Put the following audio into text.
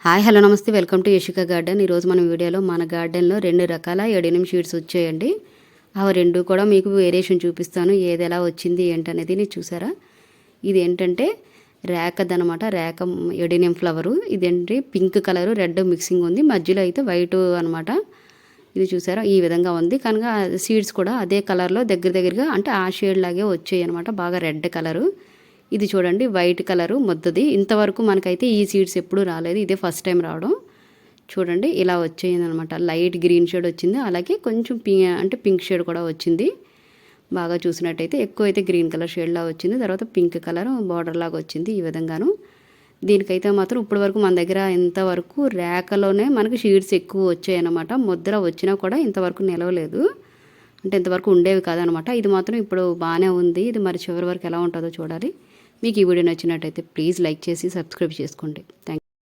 Hi hello నమస్తే welcome to Yashika garden. ఈరోజు మన వీడియోలో మన గార్డెన్లో 2 రకాల ఎడెనియం షీడ్స్ వచ్చాయండి. ఆ 2 కూడా మీకు వేరియేషన్ చూపిస్తాను. ఏది ఎలా వచ్చింది ఏంటనేది చూసారా. ఇది ఏంటంటే రేకదనమాట. రేక ఎడెనియం ఫ్లవరు. ఇదేంటి పింక్ కలరు రెడ్ మిక్సింగ్ ఉంది. మధ్యలో అయితే వైట్ అనమాట. ఇది చూసారా ఈ విధంగా ఉంది. కనుక సీడ్స్ కూడా అదే కలర్లో దగ్గరగా అంటే ఆ షేడ్ లాగే వచ్చాయి అనమాట. బాగా రెడ్ కలరు. ఇది చూడండి వైట్ కలరు ముద్దది. ఇంతవరకు మనకైతే ఈ సీడ్స్ ఎప్పుడూ రాలేదు. ఇదే ఫస్ట్ టైం రావడం. చూడండి ఇలా వచ్చేయిందనమాట. లైట్ గ్రీన్ షేడ్ వచ్చింది. అలాగే కొంచెం పింక్ షేడ్ కూడా వచ్చింది. బాగా చూసినట్టయితే ఎక్కువ అయితే గ్రీన్ కలర్ షేడ్లా వచ్చింది. తర్వాత పింక్ కలర్ బార్డర్ లాగా వచ్చింది ఈ విధంగాను. దీనికైతే మాత్రం ఇప్పటి వరకు మన దగ్గర ఇంతవరకు రేకలోనే మనకి షీడ్స్ ఎక్కువ వచ్చాయన్నమాట. ముద్ర వచ్చినా కూడా ఇంతవరకు నిలవలేదు. అంటే ఇంతవరకు ఉండేవి కాదనమాట. ఇది మాత్రం ఇప్పుడు బాగానే ఉంది. ఇది మరి చివరి వరకు ఎలా ఉంటుందో చూడాలి. మీకు ఈ వీడియో నచ్చినట్టయితే ప్లీజ్ లైక్ చేసి సబ్స్క్రైబ్ చేసుకోండి. Thank you.